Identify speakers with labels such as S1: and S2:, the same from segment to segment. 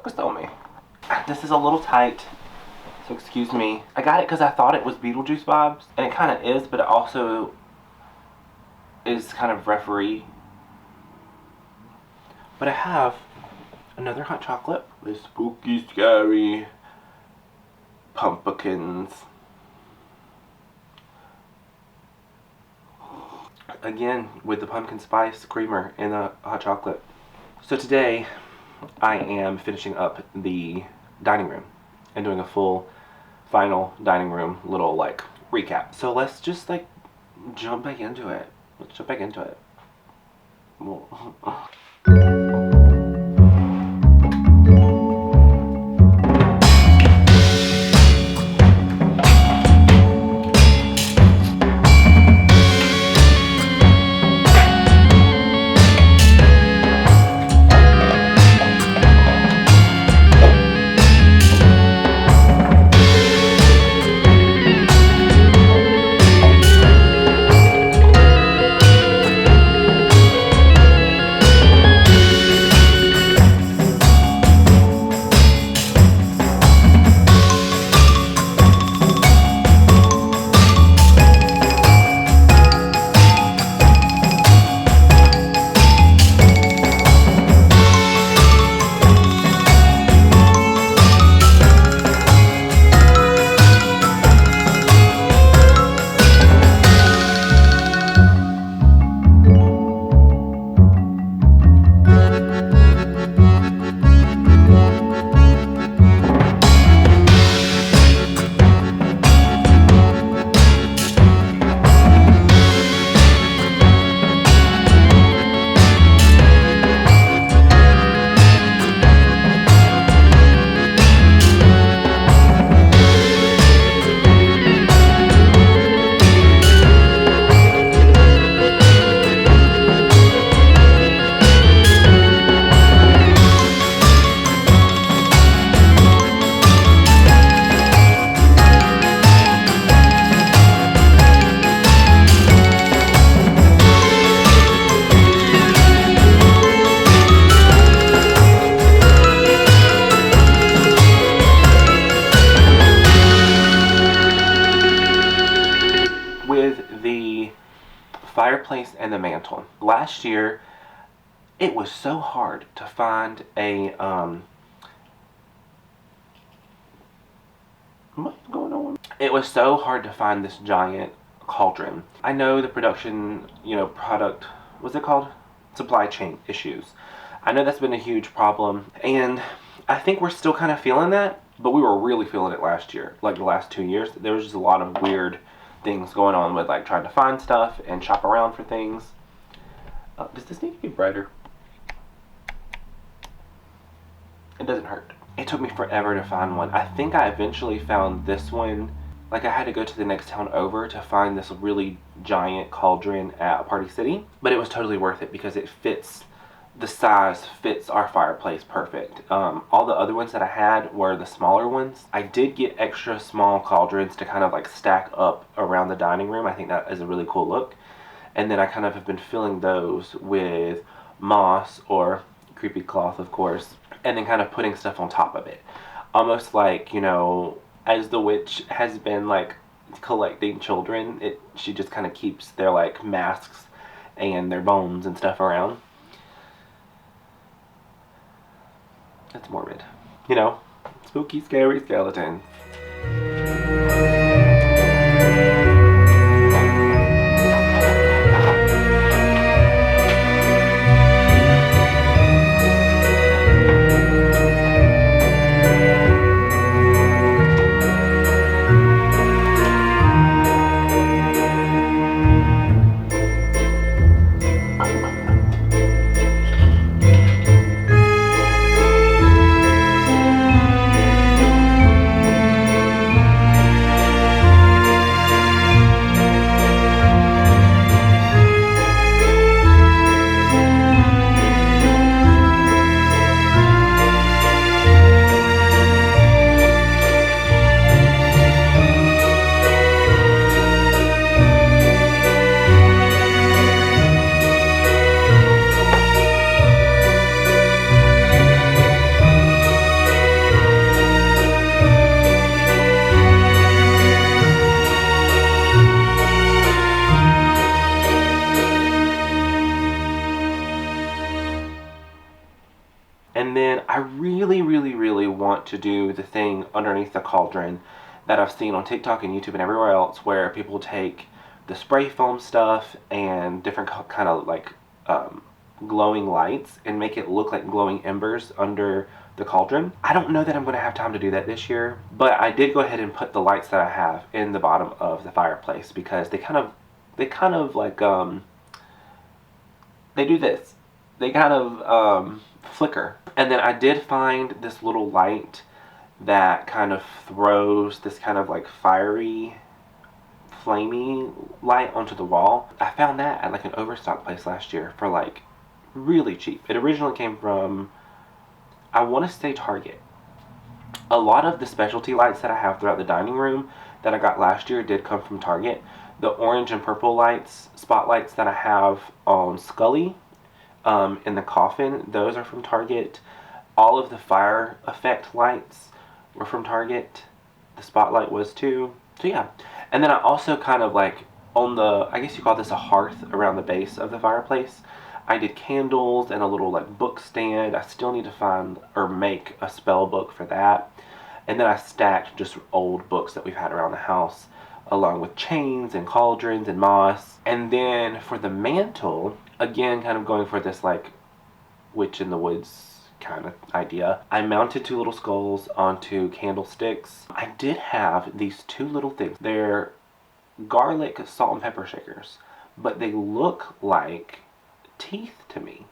S1: focus on me. This is a little tight, so excuse me. I got it because I thought it was Beetlejuice vibes, and it kind of is, but it also is kind of referee. But I have another hot chocolate with spooky, scary pumpkins. Again, with the pumpkin spice creamer and the hot chocolate. So today, I am finishing up the dining room and doing a full final dining room little like recap. So let's just like jump back into it. Let's jump back into it. Fireplace and the mantle. Last year, it was so hard to find a what's going on? It was so hard to find this giant cauldron. I know the production, product, what's it called? Supply chain issues. I know that's been a huge problem, and I think we're still kind of feeling that, but we were really feeling it last year. Like the last 2 years, there was just a lot of weird things going on with like trying to find stuff and shop around for things. Does this need to be brighter? It doesn't hurt. It took me forever to find one. I think I eventually found this one. Like I had to go to the next town over to find this really giant cauldron at Party City, but it was totally worth it because it fits, the size fits our fireplace perfect. All the other ones that I had were the smaller ones. I did get extra small cauldrons to kind of like stack up around the dining room. I think that is a really cool look. And then I kind of have been filling those with moss or creepy cloth, of course, and then kind of putting stuff on top of it. Almost like, as the witch has been like collecting children, she just kind of keeps their like masks and their bones and stuff around. That's morbid. Spooky, scary skeletons. And then I really, really, really want to do the thing underneath the cauldron that I've seen on TikTok and YouTube and everywhere else, where people take the spray foam stuff and different kind of like glowing lights and make it look like glowing embers under the cauldron. I don't know that I'm going to have time to do that this year, but I did go ahead and put the lights that I have in the bottom of the fireplace because they kind of like they do this. They kind of flicker. And then I did find this little light that kind of throws this kind of like fiery, flamey light onto the wall. I found that at like an overstock place last year for like really cheap. It originally came from, I want to say, Target. A lot of the specialty lights that I have throughout the dining room that I got last year did come from Target. The orange and purple lights, spotlights that I have on Scully in the coffin, those are from Target. All of the fire effect lights were from Target. The spotlight was too. So yeah. And then I also kind of like on the, I guess you call this a hearth around the base of the fireplace, I did candles and a little like book stand. I still need to find or make a spell book for that. And then I stacked just old books that we've had around the house, along with chains and cauldrons and moss. And then for the mantle, again, kind of going for this like witch in the woods kind of idea, I mounted two little skulls onto candlesticks. I did have these two little things. They're garlic salt and pepper shakers, but they look like teeth to me.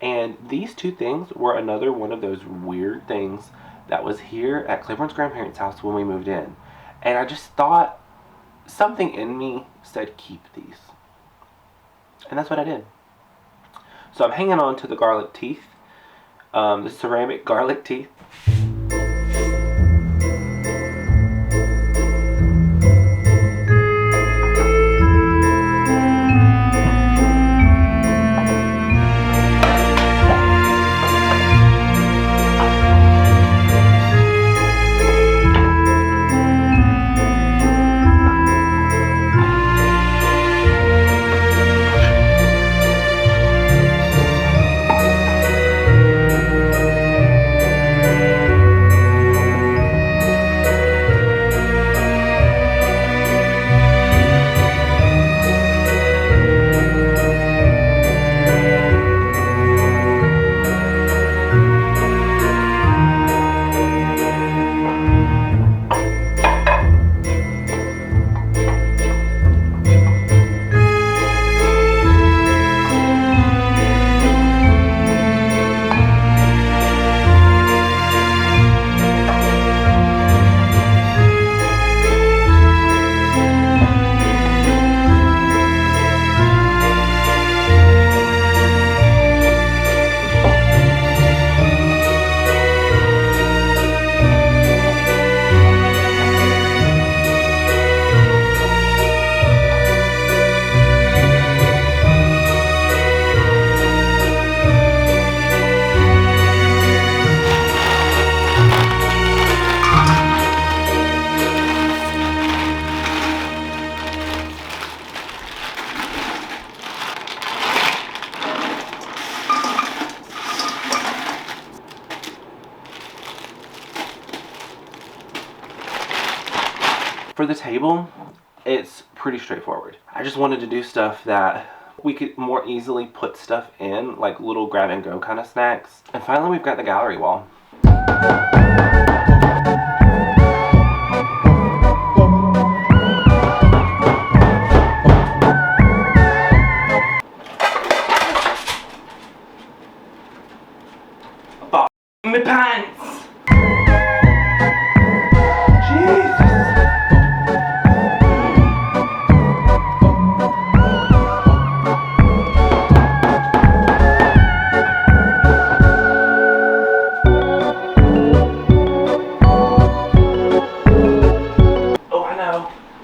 S1: And these two things were another one of those weird things that was here at Claiborne's grandparents' house when we moved in. And I just thought, something in me said keep these. And that's what I did. So I'm hanging on to the garlic teeth, the ceramic garlic teeth. For the table, it's pretty straightforward. I just wanted to do stuff that we could more easily put stuff in, like little grab and go kind of snacks. And finally, we've got the gallery wall. My pants!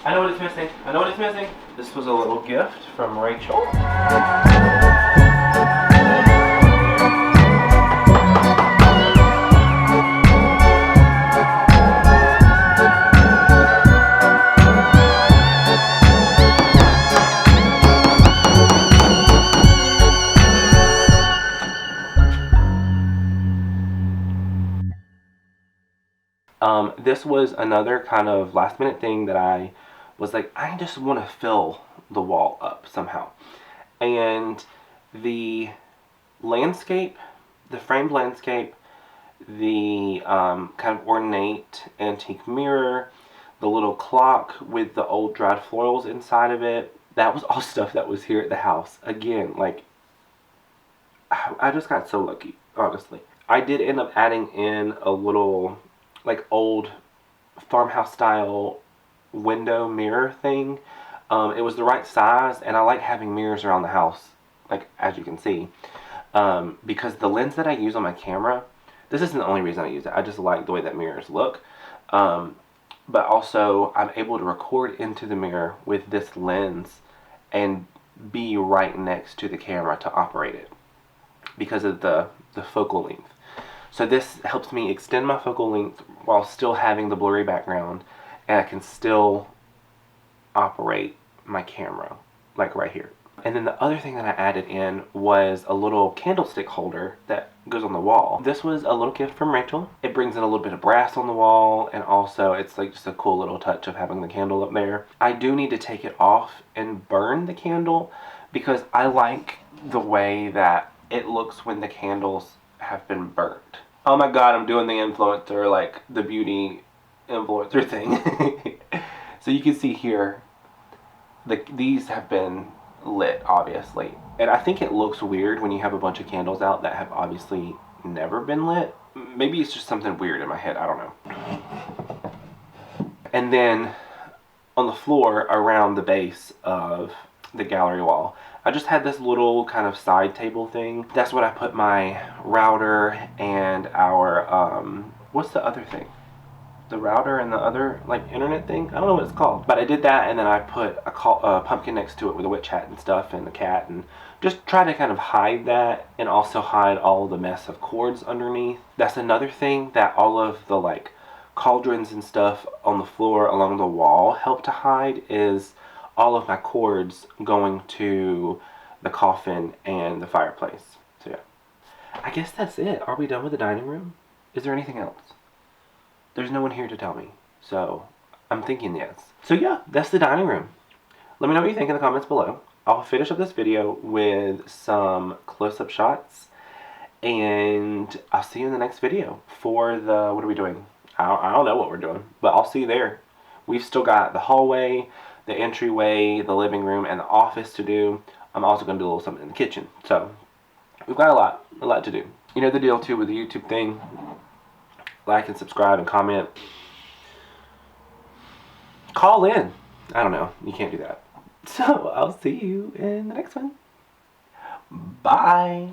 S1: I know what it's missing. This was a little gift from Rachel. This was another kind of last minute thing that I was like, I just want to fill the wall up somehow. And the landscape, the framed landscape, the kind of ornate antique mirror, the little clock with the old dried florals inside of it, that was all stuff that was here at the house. Again, like, I just got so lucky, honestly. I did end up adding in a little, like, old farmhouse style window mirror thing. It was the right size, and I like having mirrors around the house, like, as you can see. Because the lens that I use on my camera, this isn't the only reason I use it. I just like the way that mirrors look. But also, I'm able to record into the mirror with this lens and be right next to the camera to operate it because of the focal length. So this helps me extend my focal length while still having the blurry background, and I can still operate my camera, like right here. And then the other thing that I added in was a little candlestick holder that goes on the wall. This was a little gift from Rachel. It brings in a little bit of brass on the wall, and also it's like just a cool little touch of having the candle up there. I do need to take it off and burn the candle because I like the way that it looks when the candles have been burnt. Oh my god, I'm doing the influencer, like the beauty influencer thing. So you can see here, these have been lit, obviously. And I think it looks weird when you have a bunch of candles out that have obviously never been lit. Maybe it's just something weird in my head, I don't know. And then on the floor around the base of the gallery wall, I just had this little kind of side table thing. That's what I put my router and our, what's the other thing? The router and the other, like, internet thing? I don't know what it's called. But I did that, and then I put a pumpkin next to it with a witch hat and stuff and the cat, and just try to kind of hide that and also hide all the mess of cords underneath. That's another thing that all of the, like, cauldrons and stuff on the floor along the wall help to hide, is all of my cords going to the coffin and the fireplace. So yeah, I guess that's it. Are we done with the dining room? Is there anything else? There's no one here to tell me, so I'm thinking yes. So yeah, that's the dining room. Let me know what you think in the comments below. I'll finish up this video with some close-up shots, and I'll see you in the next video for the, what are we doing? I don't know what we're doing, but I'll see you there. We've still got the hallway, the entryway, the living room, and the office to do. I'm also going to do a little something in the kitchen, so we've got a lot to do. You know the deal too with the YouTube thing. Like and subscribe and comment. Call in. I don't know. You can't do that. So I'll see you in the next one. Bye.